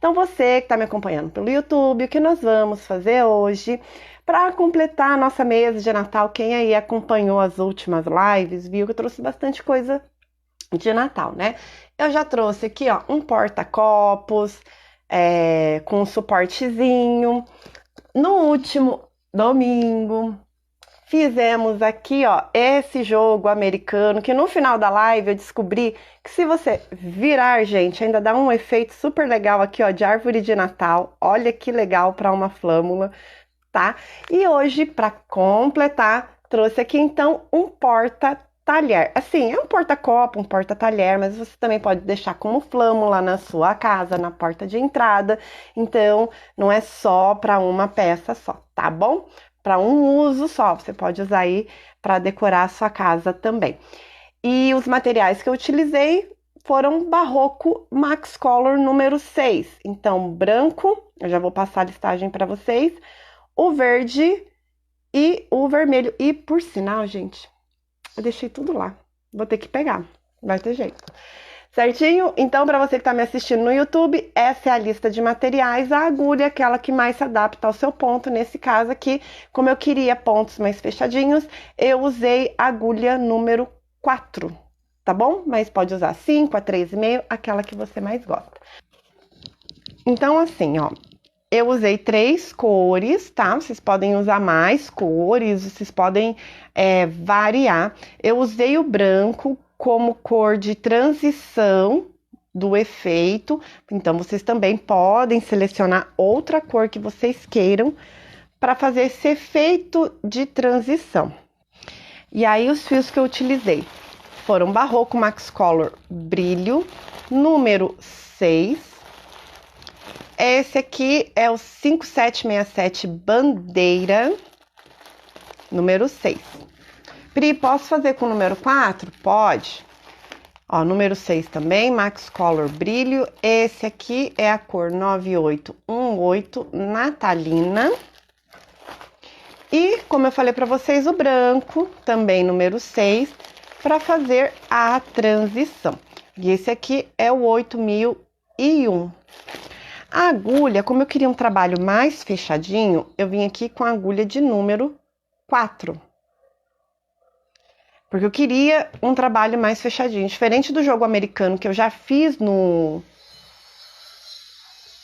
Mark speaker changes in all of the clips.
Speaker 1: Então, você que está me acompanhando pelo YouTube, o que nós vamos fazer hoje para completar a nossa mesa de Natal? Quem aí acompanhou as últimas lives viu que eu trouxe bastante coisa de Natal, né? Eu já trouxe aqui, ó, um porta-copos com um suportezinho. No último domingo, fizemos aqui, ó, esse jogo americano, que no final da live eu descobri que se você virar, gente, ainda dá um efeito super legal aqui, ó, de árvore de Natal. Olha que legal para uma flâmula, tá? E hoje, para completar, trouxe aqui então um porta-talher. Assim, é um porta-copo, um porta-talher, mas você também pode deixar como flâmula na sua casa, na porta de entrada. Então, não é só para uma peça só, tá bom? Para um uso só, você pode usar aí para decorar a sua casa também. E os materiais que eu utilizei foram Barroco Max Color número 6. Então, branco, eu já vou passar a listagem para vocês, o verde e o vermelho. E por sinal, gente, eu deixei tudo lá. Vou ter que pegar, vai ter jeito. Certinho? Então, para você que está me assistindo no YouTube, essa é a lista de materiais. A agulha é aquela que mais se adapta ao seu ponto. Nesse caso aqui, como eu queria pontos mais fechadinhos, eu usei a agulha número 4, tá bom? Mas pode usar 5, a 3,5, aquela que você mais gosta. Então, assim, ó, eu usei 3 cores, tá? Vocês podem usar mais cores, vocês podem variar. Eu usei o branco como cor de transição do efeito, então vocês também podem selecionar outra cor que vocês queiram para fazer esse efeito de transição. E aí os fios que eu utilizei foram Barroco Max Color Brilho, número 6. Esse aqui é o 5767 Bandeira, número 6. Pri, posso fazer com o número 4? Pode. Ó, número 6 também, Max Color Brilho. Esse aqui é a cor 9818 Natalina. E, como eu falei para vocês, o branco, também número 6, para fazer a transição. E esse aqui é o 8001. A agulha, como eu queria um trabalho mais fechadinho, eu vim aqui com a agulha de número 4. Porque eu queria um trabalho mais fechadinho. Diferente do jogo americano que eu já fiz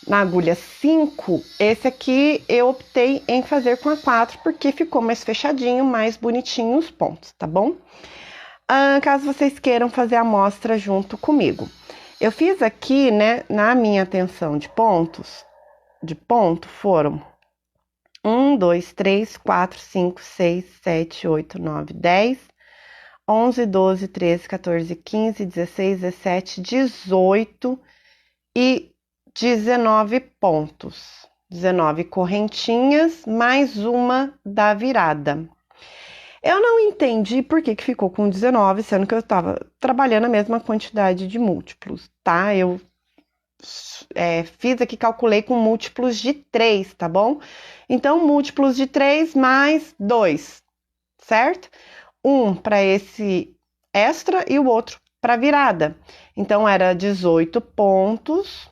Speaker 1: na agulha 5, esse aqui eu optei em fazer com a 4, porque ficou mais fechadinho, mais bonitinho os pontos, tá bom? Caso vocês queiram fazer a amostra junto comigo. Eu fiz aqui, né, na minha tensão de ponto, foram 1, 2, 3, 4, 5, 6, 7, 8, 9, 10, 11, 12, 13, 14, 15, 16, 17, 18 e 19 pontos. 19 correntinhas, mais uma da virada. Eu não entendi por que ficou com 19, sendo que eu estava trabalhando a mesma quantidade de múltiplos, tá? Eu fiz aqui, calculei com múltiplos de 3, tá bom? Então, múltiplos de 3 mais 2, certo? Um para esse extra e o outro para virada. Então, era 18 pontos,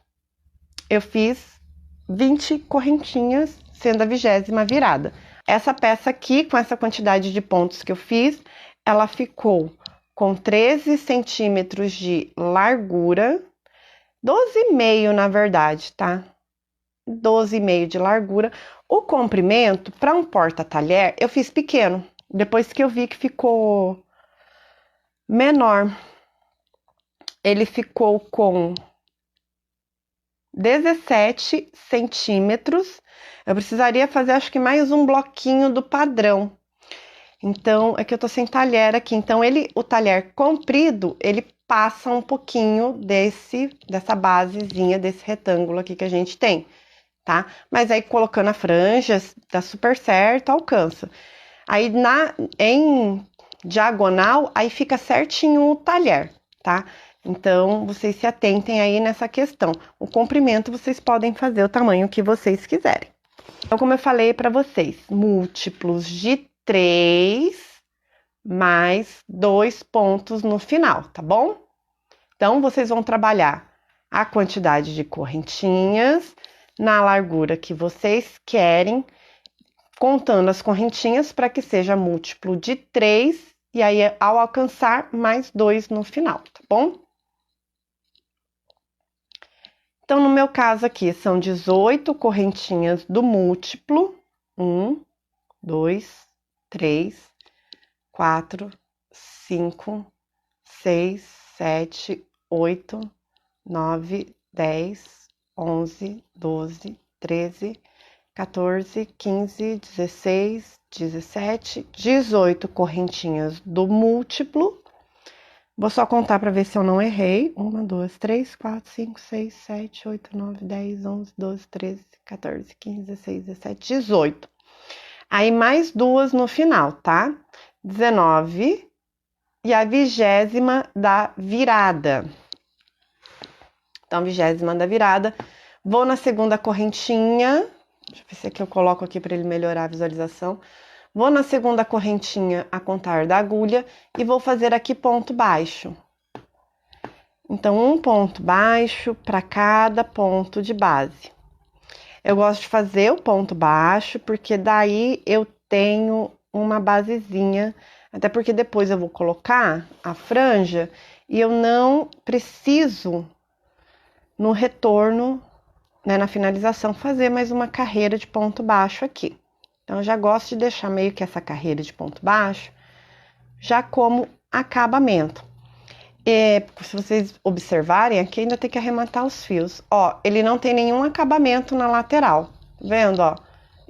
Speaker 1: eu fiz 20 correntinhas, sendo a 20ª virada. Essa peça aqui, com essa quantidade de pontos que eu fiz, ela ficou com 13 centímetros de largura, 12,5 na verdade, tá? 12,5 de largura. O comprimento, para um porta-talher, eu fiz pequeno. Depois que eu vi que ficou menor, ele ficou com 17 centímetros. Eu precisaria fazer, acho que mais um bloquinho do padrão. Então, é que eu tô sem talher aqui. Então, o talher comprido, ele passa um pouquinho dessa basezinha, desse retângulo aqui que a gente tem, tá? Mas aí, colocando a franja, dá super certo, alcança. Aí, em diagonal, aí fica certinho o talher, tá? Então, vocês se atentem aí nessa questão. O comprimento, vocês podem fazer o tamanho que vocês quiserem. Então, como eu falei para vocês, múltiplos de 3 mais 2 pontos no final, tá bom? Então, vocês vão trabalhar a quantidade de correntinhas na largura que vocês querem, contando as correntinhas para que seja múltiplo de 3, e aí ao alcançar mais 2 no final, tá bom? Então, no meu caso aqui, são 18 correntinhas do múltiplo. 1, 2, 3, 4, 5, 6, 7, 8, 9, 10, 11, 12, 13, 14, 15, 16, 17, 18 correntinhas do múltiplo. Vou só contar para ver se eu não errei. 1, 2, 3, 4, 5, 6, 7, 8, 9, 10, 11, 12, 13, 14, 15, 16, 17, 18. Aí, mais 2 no final, tá? 19 e a 20ª da virada. Então, 20ª da virada. Vou na segunda correntinha. Deixa eu ver se aqui eu coloco aqui para ele melhorar a visualização. Vou na segunda correntinha a contar da agulha e vou fazer aqui ponto baixo. Então, um ponto baixo para cada ponto de base. Eu gosto de fazer o ponto baixo, porque daí eu tenho uma basezinha, até porque depois eu vou colocar a franja e eu não preciso, no retorno, né, na finalização, fazer mais uma carreira de ponto baixo aqui. Então, eu já gosto de deixar meio que essa carreira de ponto baixo já como acabamento. Se vocês observarem, aqui ainda tem que arrematar os fios. Ó, ele não tem nenhum acabamento na lateral, tá vendo, ó?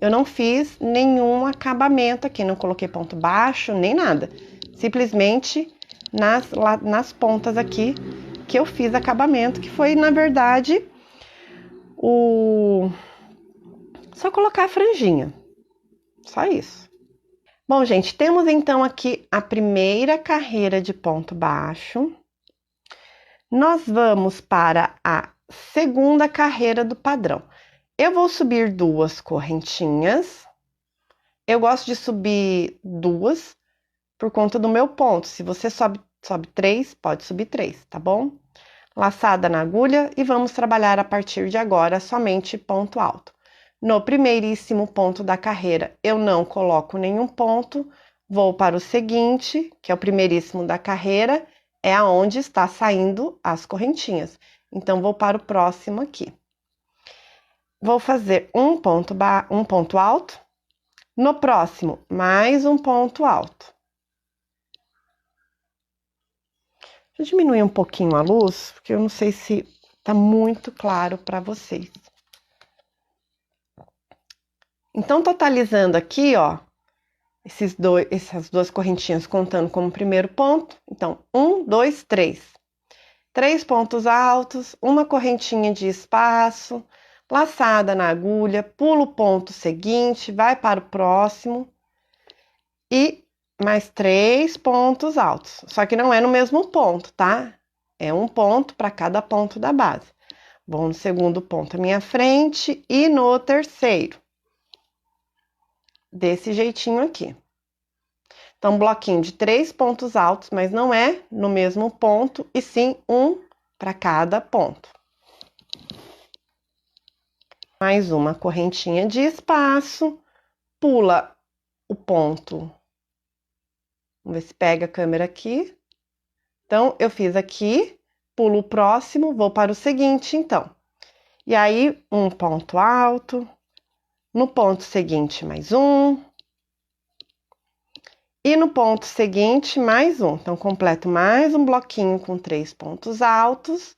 Speaker 1: Eu não fiz nenhum acabamento aqui, não coloquei ponto baixo, nem nada. Simplesmente nas pontas aqui que eu fiz acabamento, que foi, na verdade, só colocar a franjinha. Só isso. Bom, gente, temos então aqui a primeira carreira de ponto baixo. Nós vamos para a segunda carreira do padrão. Eu vou subir 2 correntinhas. Eu gosto de subir 2 por conta do meu ponto. Se você sobe 3, pode subir 3, tá bom? Laçada na agulha e vamos trabalhar a partir de agora somente ponto alto. No primeiríssimo ponto da carreira, eu não coloco nenhum ponto, vou para o seguinte, que é o primeiríssimo da carreira, é aonde está saindo as correntinhas. Então, vou para o próximo aqui. Vou fazer um ponto alto, no próximo, mais um ponto alto. Deixa eu diminuir um pouquinho a luz, porque eu não sei se tá muito claro para vocês. Então, totalizando aqui, ó, essas 2 correntinhas contando como primeiro ponto. Então, 1, 2, 3. 3 pontos altos, uma correntinha de espaço, laçada na agulha, pula o ponto seguinte, vai para o próximo e mais 3 pontos altos. Só que não é no mesmo ponto, tá? É um ponto para cada ponto da base. Vou no segundo ponto à minha frente e no terceiro. Desse jeitinho aqui. Então, bloquinho de 3 pontos altos, mas não é no mesmo ponto, e sim um para cada ponto. Mais uma correntinha de espaço, pula o ponto. Vamos ver se pega a câmera aqui. Então, eu fiz aqui, pulo o próximo, vou para o seguinte, então. E aí, um ponto alto. No ponto seguinte, mais um. E no ponto seguinte, mais um. Então, completo mais um bloquinho com 3 pontos altos,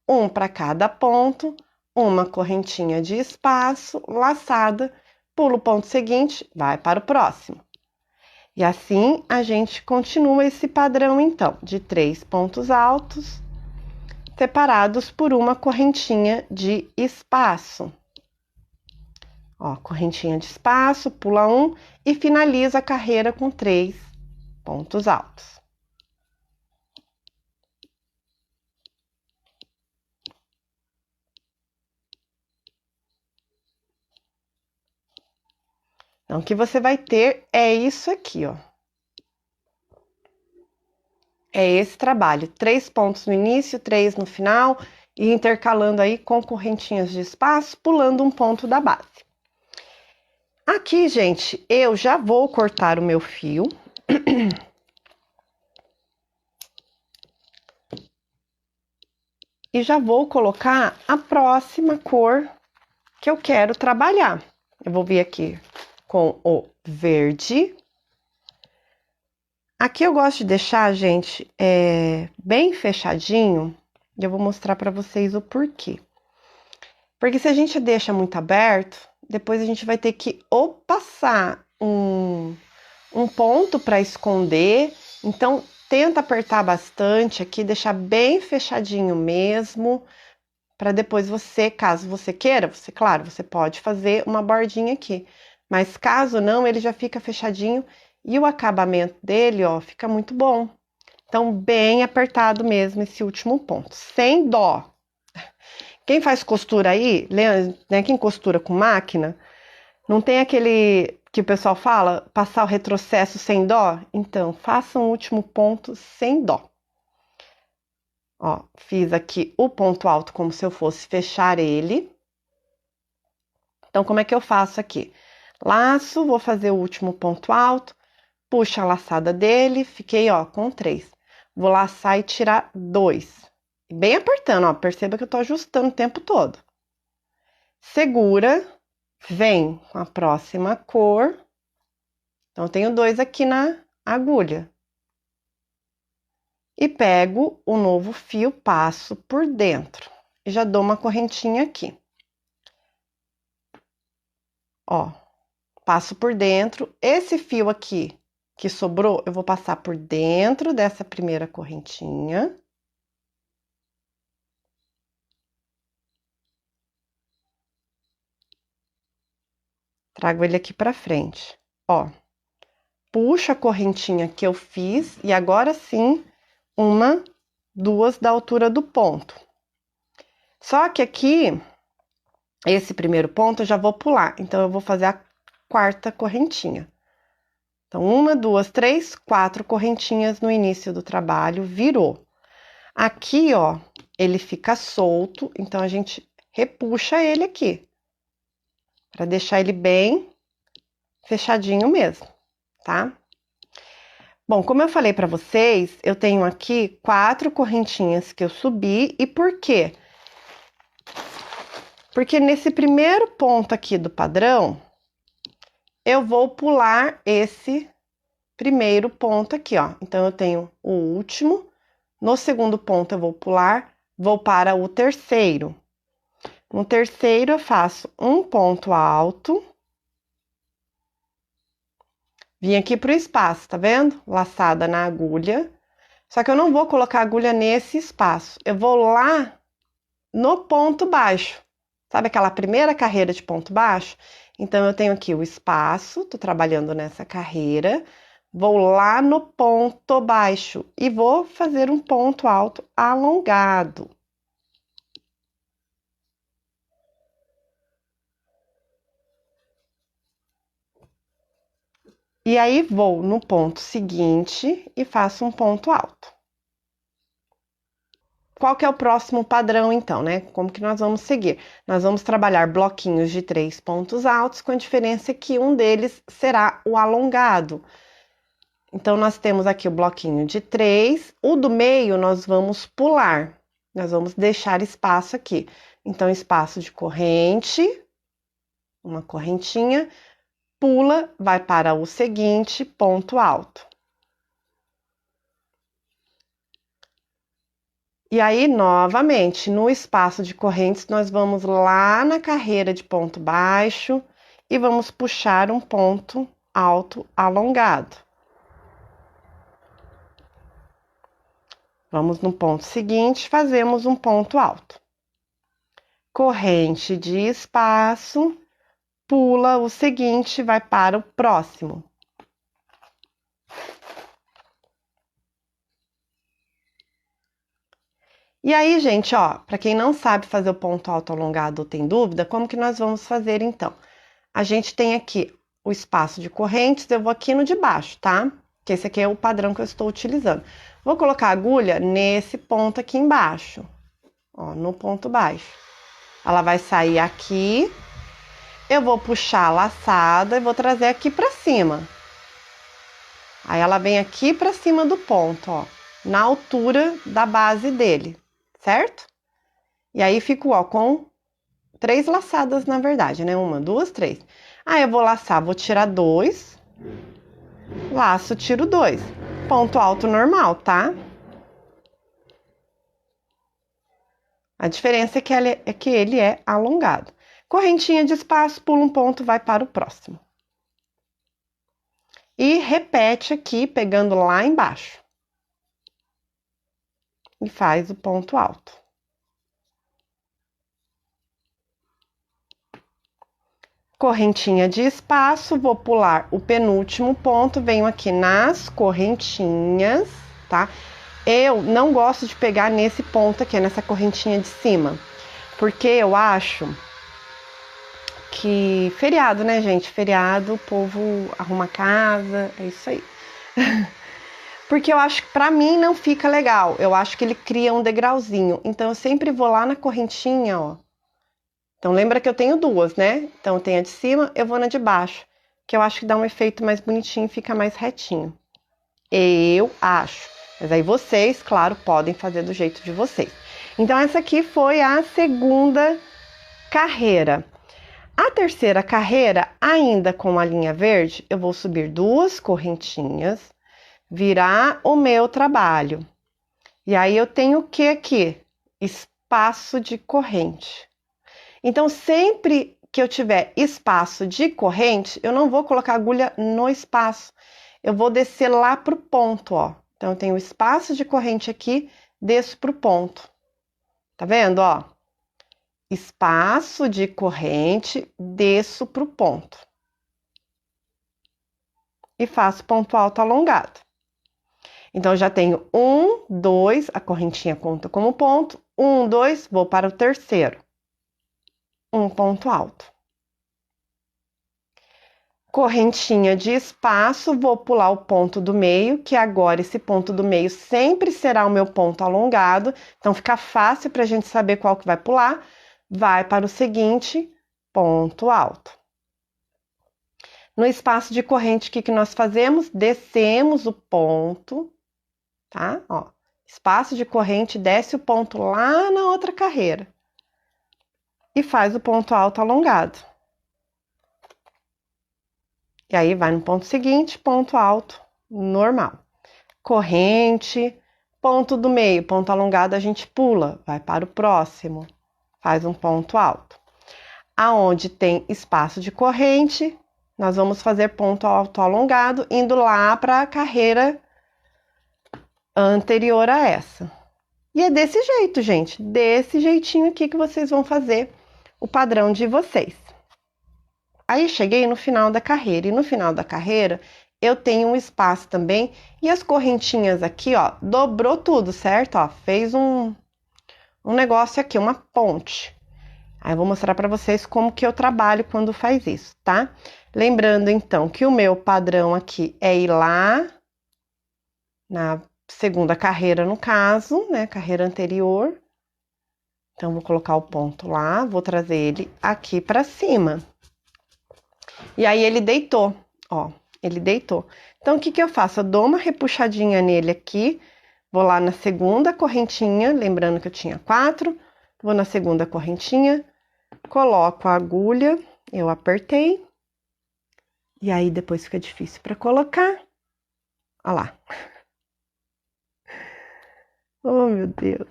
Speaker 1: um para cada ponto, uma correntinha de espaço, laçada, pula o ponto seguinte, vai para o próximo. E assim, a gente continua esse padrão, então, de 3 pontos altos, separados por uma correntinha de espaço. Ó, correntinha de espaço, pula um e finaliza a carreira com 3 pontos altos. Então, o que você vai ter é isso aqui, ó. É esse trabalho, 3 pontos no início, 3 no final e intercalando aí com correntinhas de espaço, pulando um ponto da base. Aqui, gente, eu já vou cortar o meu fio. E já vou colocar a próxima cor que eu quero trabalhar. Eu vou vir aqui com o verde. Aqui eu gosto de deixar, gente, bem fechadinho. E eu vou mostrar para vocês o porquê. Porque se a gente deixa muito aberto, depois a gente vai ter que ou passar um ponto para esconder. Então, tenta apertar bastante aqui, deixar bem fechadinho mesmo, para depois você, caso você queira, claro, você pode fazer uma bordinha aqui. Mas caso não, ele já fica fechadinho e o acabamento dele, ó, fica muito bom. Então, bem apertado mesmo esse último ponto, sem dó. Quem faz costura aí, né, quem costura com máquina, não tem aquele que o pessoal fala, passar o retrocesso sem dó? Então, faça um último ponto sem dó. Ó, fiz aqui o ponto alto como se eu fosse fechar ele. Então, como é que eu faço aqui? Laço, vou fazer o último ponto alto, puxo a laçada dele, fiquei, ó, com 3. Vou laçar e tirar 2. Bem apertando, ó, perceba que eu tô ajustando o tempo todo. Segura, vem com a próxima cor. Então, eu tenho 2 aqui na agulha. E pego o novo fio, passo por dentro. E já dou uma correntinha aqui. Ó, passo por dentro. Esse fio aqui que sobrou, eu vou passar por dentro dessa primeira correntinha. Trago ele aqui pra frente. Ó, puxo a correntinha que eu fiz e agora sim, 1, 2 da altura do ponto. Só que aqui, esse primeiro ponto eu já vou pular, então eu vou fazer a quarta correntinha. Então, 1, 2, 3, 4 correntinhas no início do trabalho, virou. Aqui, ó, ele fica solto, então a gente repuxa ele aqui, para deixar ele bem fechadinho mesmo, tá? Bom, como eu falei para vocês, eu tenho aqui 4 correntinhas que eu subi, e por quê? Porque nesse primeiro ponto aqui do padrão, eu vou pular esse primeiro ponto aqui, ó. Então, eu tenho o último, no segundo ponto eu vou pular, vou para o terceiro. No terceiro, eu faço um ponto alto. Vim aqui pro espaço, tá vendo? Laçada na agulha. Só que eu não vou colocar a agulha nesse espaço. Eu vou lá no ponto baixo. Sabe aquela primeira carreira de ponto baixo? Então, eu tenho aqui o espaço, tô trabalhando nessa carreira. Vou lá no ponto baixo e vou fazer um ponto alto alongado. E aí, vou no ponto seguinte e faço um ponto alto. Qual que é o próximo padrão, então, né? Como que nós vamos seguir? Nós vamos trabalhar bloquinhos de 3 pontos altos, com a diferença que um deles será o alongado. Então, nós temos aqui o bloquinho de 3, o do meio nós vamos pular. Nós vamos deixar espaço aqui. Então, espaço de corrente, uma correntinha, pula, vai para o seguinte ponto alto. E aí, novamente, no espaço de correntes, nós vamos lá na carreira de ponto baixo e vamos puxar um ponto alto alongado. Vamos no ponto seguinte, fazemos um ponto alto. Corrente de espaço, pula o seguinte, vai para o próximo. E aí, gente, ó, para quem não sabe fazer o ponto alto alongado ou tem dúvida, como que nós vamos fazer então? A gente tem aqui o espaço de correntes, eu vou aqui no de baixo, tá? Que esse aqui é o padrão que eu estou utilizando. Vou colocar a agulha nesse ponto aqui embaixo. ó, no ponto baixo. Ela vai sair aqui, eu vou puxar a laçada e vou trazer aqui pra cima. Aí ela vem aqui pra cima do ponto, ó, na altura da base dele, certo? E aí fico, ó, com 3 laçadas, na verdade, né? 1, 2, 3. Aí eu vou laçar, vou tirar 2, laço, tiro 2. Ponto alto normal, tá? A diferença é que ele é alongado. Correntinha de espaço, pula um ponto, vai para o próximo. E repete aqui, pegando lá embaixo. E faz o ponto alto. Correntinha de espaço, vou pular o penúltimo ponto, venho aqui nas correntinhas, tá? Eu não gosto de pegar nesse ponto aqui, nessa correntinha de cima, porque eu acho que feriado, né, gente? Feriado, o povo arruma a casa, é isso aí. Porque eu acho que pra mim não fica legal, eu acho que ele cria um degrauzinho, então eu sempre vou lá na correntinha, ó. Então lembra que eu tenho duas, né? Então tem a de cima, eu vou na de baixo, que eu acho que dá um efeito mais bonitinho e fica mais retinho. Eu acho. Mas aí vocês, claro, podem fazer do jeito de vocês. Então essa aqui foi a segunda carreira. A terceira carreira, ainda com a linha verde, eu vou subir 2 correntinhas, virar o meu trabalho. E aí eu tenho o que aqui? Espaço de corrente. Então, sempre que eu tiver espaço de corrente, eu não vou colocar agulha no espaço. Eu vou descer lá pro ponto, ó. Então, eu tenho espaço de corrente aqui, desço pro ponto. Tá vendo, ó? Espaço de corrente, desço pro ponto. E faço ponto alto alongado. Então, eu já tenho 1, 2, a correntinha conta como ponto. 1, 2, vou para o terceiro. Um ponto alto. Correntinha de espaço, vou pular o ponto do meio, que agora esse ponto do meio sempre será o meu ponto alongado, então fica fácil para a gente saber qual que vai pular. Vai para o seguinte, ponto alto. No espaço de corrente, o que nós fazemos? Descemos o ponto, tá? Ó, espaço de corrente, desce o ponto lá na outra carreira. E faz o ponto alto alongado. E aí, vai no ponto seguinte, ponto alto, normal. Corrente, ponto do meio, ponto alongado, a gente pula, vai para o próximo, faz um ponto alto. Aonde tem espaço de corrente, nós vamos fazer ponto alto alongado, indo lá para a carreira anterior a essa. E é desse jeito, gente, desse jeitinho aqui que vocês vão fazer o padrão de vocês. Aí cheguei no final da carreira, e no final da carreira eu tenho um espaço também, e as correntinhas aqui, ó, dobrou tudo, certo? Ó, fez um negócio aqui, uma ponte. Aí eu vou mostrar pra vocês como que eu trabalho quando faz isso, tá? Lembrando, então, que o meu padrão aqui é ir lá na segunda carreira, no caso, né, carreira anterior. Então, vou colocar o ponto lá, vou trazer ele aqui pra cima. E aí, ele deitou, ó, ele deitou. Então, o que que eu faço? Eu dou uma repuxadinha nele aqui, vou lá na segunda correntinha, lembrando que eu tinha 4, vou na segunda correntinha, coloco a agulha, eu apertei, e aí depois fica difícil para colocar. Olha lá. Oh, meu Deus.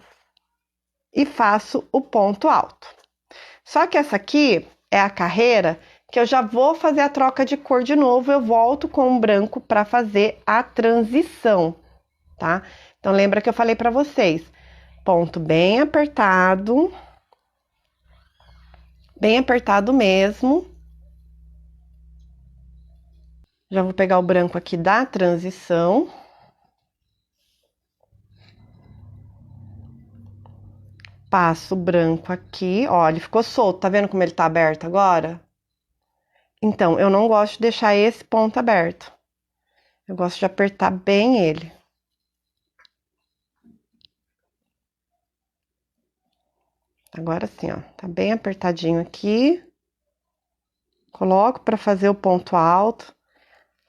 Speaker 1: E faço o ponto alto. Só que essa aqui é a carreira que eu já vou fazer a troca de cor de novo, eu volto com o branco para fazer a transição, tá? Então, lembra que eu falei para vocês, ponto bem apertado mesmo. Já vou pegar o branco aqui da transição. Passo o branco aqui, ó, ele ficou solto, tá vendo como ele tá aberto agora? Então, eu não gosto de deixar esse ponto aberto. Eu gosto de apertar bem ele. Agora sim, ó, tá bem apertadinho aqui. Coloco para fazer o ponto alto,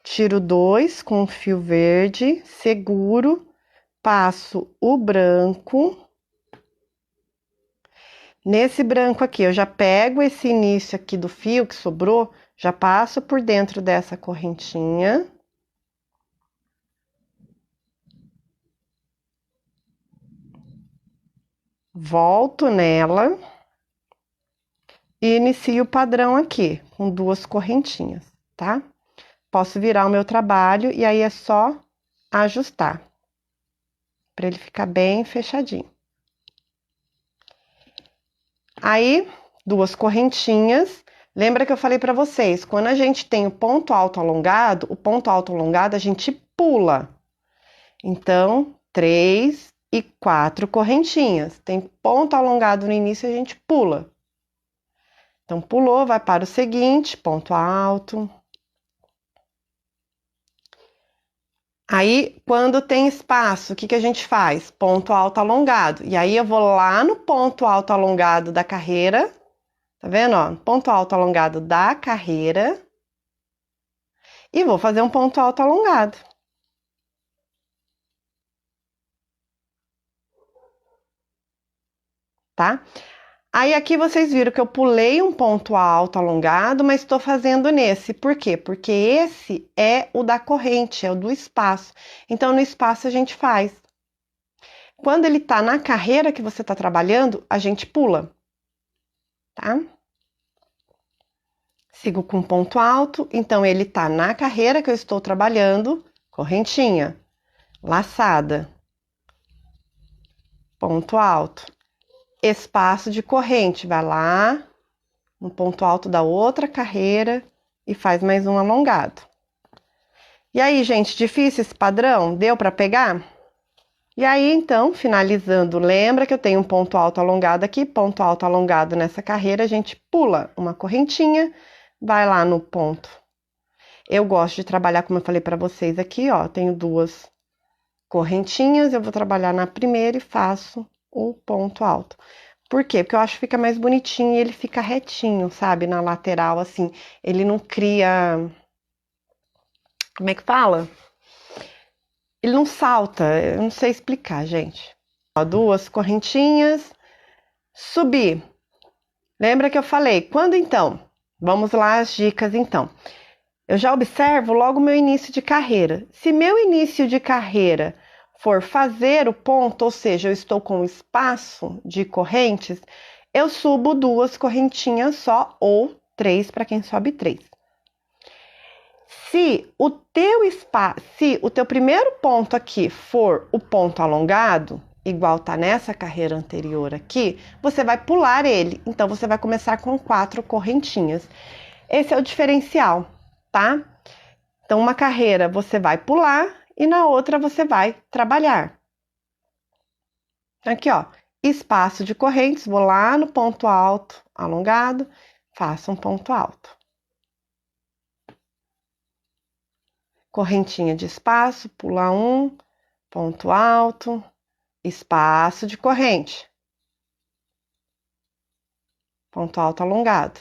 Speaker 1: tiro 2 com o fio verde, seguro, passo o branco. Nesse branco aqui, eu já pego esse início aqui do fio que sobrou, já passo por dentro dessa correntinha. Volto nela e inicio o padrão aqui, com 2 correntinhas, tá? Posso virar o meu trabalho e aí é só ajustar, para ele ficar bem fechadinho. Aí, 2 correntinhas. Lembra que eu falei para vocês, quando a gente tem o ponto alto alongado, o ponto alto alongado a gente pula. Então, 3 e 4 correntinhas. Tem ponto alongado no início, a gente pula. Então, pulou, vai para o seguinte, ponto alto. Aí, quando tem espaço, o que que a gente faz? Ponto alto alongado. E aí, eu vou lá no ponto alto alongado da carreira. Tá vendo, ó? Ponto alto alongado da carreira. E vou fazer um ponto alto alongado. Tá? Aí, aqui vocês viram que eu pulei um ponto alto alongado, mas estou fazendo nesse. Por quê? Porque esse é o da corrente, é o do espaço. Então, no espaço a gente faz. Quando ele tá na carreira que você tá trabalhando, a gente pula. Tá? Sigo com ponto alto, então ele tá na carreira que eu estou trabalhando, correntinha, laçada, ponto alto, espaço de corrente, vai lá no ponto alto da outra carreira e faz mais um alongado. E aí, gente, difícil esse padrão? Deu para pegar? E aí, então, finalizando, lembra que eu tenho um ponto alto alongado aqui, ponto alto alongado nessa carreira, a gente pula uma correntinha, vai lá no ponto. Eu gosto de trabalhar, como eu falei para vocês aqui, ó, tenho 2 correntinhas, eu vou trabalhar na primeira e faço o ponto alto. Por quê? Porque eu acho que fica mais bonitinho e ele fica retinho, sabe? Na lateral, assim, ele não cria... Como é que fala? Ele não salta, eu não sei explicar, gente. Ó, 2 correntinhas, subir. Lembra que eu falei? Quando então? Vamos lá as dicas então. Eu já observo logo meu início de carreira. Se meu início de carreira for fazer o ponto, ou seja, eu estou com espaço de correntes, eu subo 2 correntinhas só, ou 3 para quem sobe 3. Se o teu primeiro ponto aqui for o ponto alongado, igual tá nessa carreira anterior aqui, você vai pular ele. Então, você vai começar com 4 correntinhas. Esse é o diferencial, tá? Então, uma carreira você vai pular e na outra você vai trabalhar. Aqui, ó, espaço de correntes, vou lá no ponto alto alongado, faço um ponto alto. Correntinha de espaço, pula um, ponto alto, espaço de corrente. Ponto alto alongado.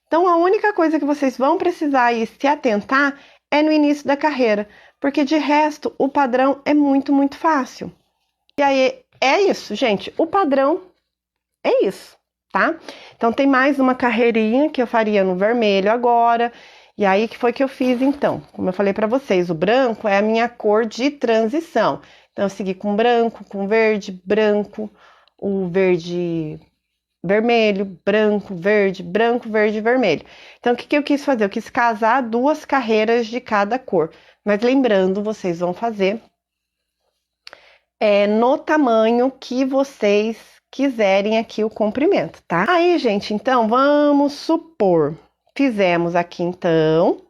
Speaker 1: Então, a única coisa que vocês vão precisar aí se atentar é no início da carreira, porque de resto o padrão é muito, muito fácil. E aí, é isso, gente, o padrão é isso, tá? Então, tem mais uma carreirinha que eu faria no vermelho agora. E aí, que foi que eu fiz, então? Como eu falei para vocês, o branco é a minha cor de transição. Então, eu segui com branco, com verde, branco, o verde vermelho, branco, verde, vermelho. Então, o que eu quis fazer? Eu quis casar 2 carreiras de cada cor. Mas lembrando, vocês vão fazer no tamanho que vocês quiserem aqui o comprimento, tá? Aí, gente, então, vamos supor... Fizemos aqui, então,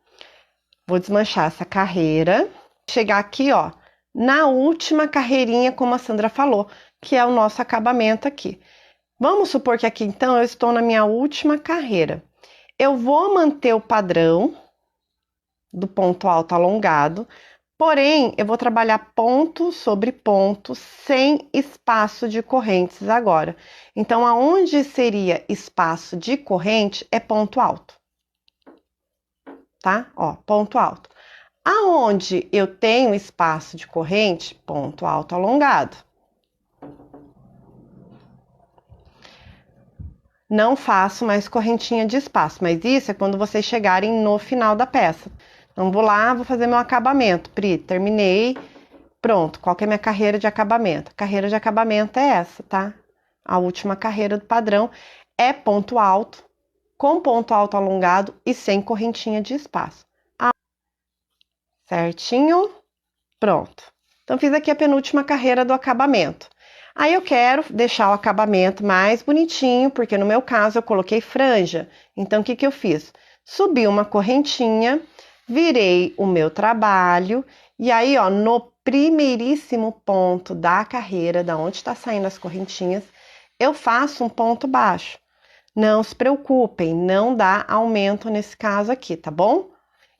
Speaker 1: vou desmanchar essa carreira, chegar aqui, ó, na última carreirinha, como a Sandra falou, que é o nosso acabamento aqui. Vamos supor que aqui, então, eu estou na minha última carreira. Eu vou manter o padrão do ponto alto alongado, Porém, eu vou trabalhar ponto sobre ponto, sem espaço de correntes agora. Então, aonde seria espaço de corrente é ponto alto. Tá? Ó, ponto alto. Aonde eu tenho espaço de corrente, ponto alto alongado. Não faço mais correntinha de espaço, mas isso é quando vocês chegarem no final da peça. Então, vou lá, vou fazer meu acabamento. Pri, terminei. Pronto, qual que é a minha carreira de acabamento? A carreira de acabamento é essa, tá? A última carreira do padrão é ponto alto, com ponto alto alongado e sem correntinha de espaço. Certinho? Pronto. Então, fiz aqui a penúltima carreira do acabamento. Aí, eu quero deixar o acabamento mais bonitinho, porque no meu caso, eu coloquei franja. Então, o que que eu fiz? Subi uma correntinha, virei o meu trabalho, e aí, ó, no primeiríssimo ponto da carreira, da onde está saindo as correntinhas, eu faço um ponto baixo. Não se preocupem, não dá aumento nesse caso aqui, tá bom?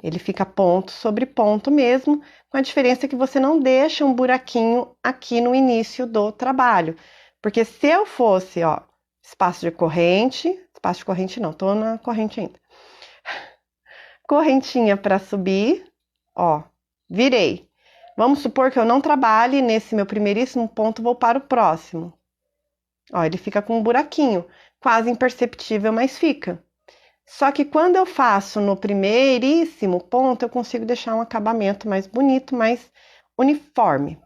Speaker 1: Ele fica ponto sobre ponto mesmo, com a diferença que você não deixa um buraquinho aqui no início do trabalho. Porque se eu fosse, ó, espaço de corrente não, tô na corrente ainda. Correntinha para subir, ó, virei. Vamos supor que eu não trabalhe nesse meu primeiríssimo ponto, vou para o próximo. Ó, ele fica com um buraquinho, quase imperceptível, mas fica. Só que quando eu faço no primeiríssimo ponto, eu consigo deixar um acabamento mais bonito, mais uniforme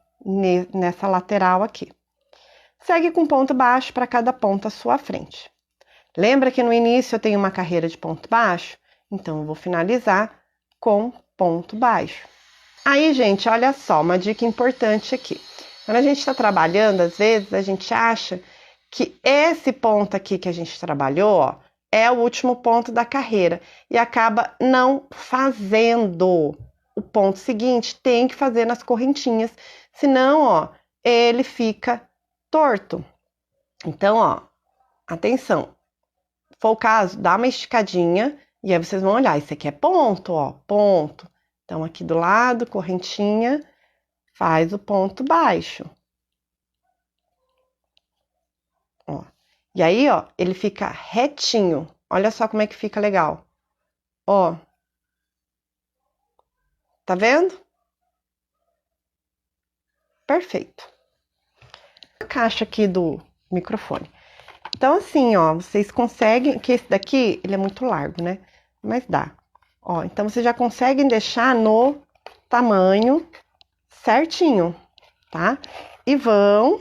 Speaker 1: nessa lateral aqui. Segue com ponto baixo para cada ponto à sua frente. Lembra que no início eu tenho uma carreira de ponto baixo? Então, eu vou finalizar com ponto baixo. Aí, gente, olha só, uma dica importante aqui. Quando a gente está trabalhando, às vezes, a gente acha que esse ponto aqui que a gente trabalhou, ó, é o último ponto da carreira e acaba não fazendo o ponto seguinte, tem que fazer nas correntinhas, senão, ó, ele fica torto. Então, ó, atenção, se for o caso, dá uma esticadinha e aí vocês vão olhar, isso aqui é ponto, ó, ponto. Então, aqui do lado, correntinha, faz o ponto baixo. Ó. E aí, ó, ele fica retinho. Olha só como é que fica legal. Ó. Tá vendo? Perfeito. A caixa aqui do microfone. Então, assim, ó, vocês conseguem... Que esse daqui, ele é muito largo, né? Mas dá. Ó, então, vocês já conseguem deixar no tamanho certinho, tá? E vão...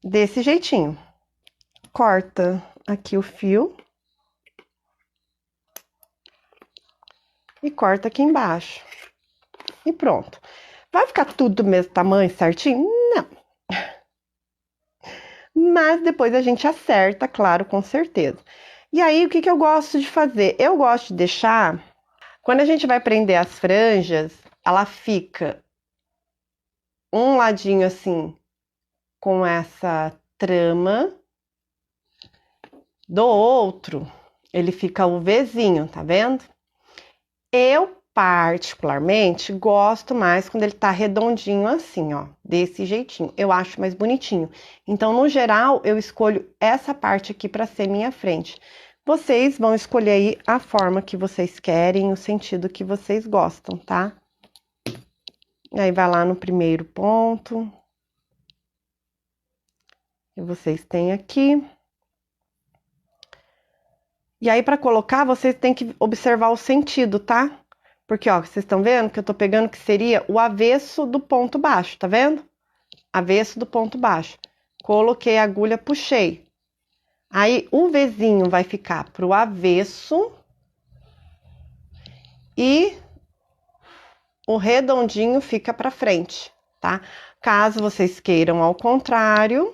Speaker 1: desse jeitinho. Corta aqui o fio. E corta aqui embaixo. E pronto. Vai ficar tudo do mesmo tamanho, certinho? Não. Mas depois a gente acerta, claro, com certeza. E aí, o que que eu gosto de fazer? Eu gosto de deixar... Quando a gente vai prender as franjas, ela fica um ladinho assim, com essa trama. Do outro, ele fica o Vzinho, tá vendo? Eu, particularmente, gosto mais quando ele tá redondinho assim, ó, desse jeitinho. Eu acho mais bonitinho. Então, no geral, eu escolho essa parte aqui pra ser minha frente. Vocês vão escolher aí a forma que vocês querem, o sentido que vocês gostam, tá? Aí, vai lá no primeiro ponto. Que vocês têm aqui. E aí, para colocar, vocês têm que observar o sentido, tá? Porque, ó, vocês estão vendo que eu tô pegando que seria o avesso do ponto baixo, tá vendo? Avesso do ponto baixo. Coloquei a agulha, puxei. Aí, o Vzinho vai ficar pro avesso. E o redondinho fica pra frente, tá? Caso vocês queiram ao contrário...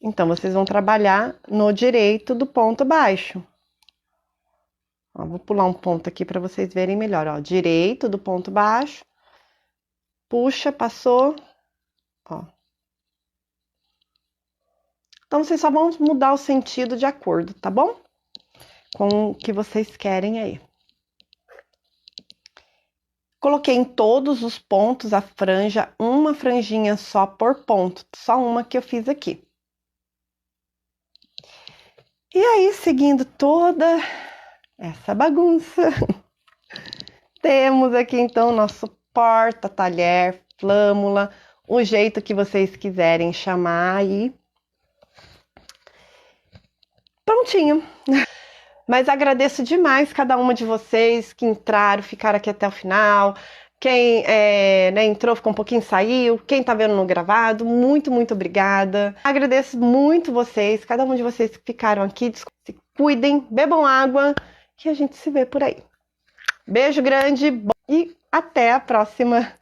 Speaker 1: Então, vocês vão trabalhar no direito do ponto baixo. Ó, vou pular um ponto aqui para vocês verem melhor, ó. Direito do ponto baixo. Puxa, passou. Ó. Então, vocês só vão mudar o sentido de acordo, tá bom? Com o que vocês querem aí. Coloquei em todos os pontos a franja, uma franjinha só por ponto, só uma que eu fiz aqui. E aí, seguindo toda essa bagunça, temos aqui então nosso porta-talher, flâmula, o jeito que vocês quiserem chamar aí. Prontinho! Mas agradeço demais cada uma de vocês que entraram, ficaram aqui até o final. Quem entrou, ficou um pouquinho, saiu. Quem tá vendo no gravado, muito, muito obrigada. Agradeço muito vocês, cada um de vocês que ficaram aqui. Se cuidem, bebam água, que a gente se vê por aí. Beijo grande e até a próxima!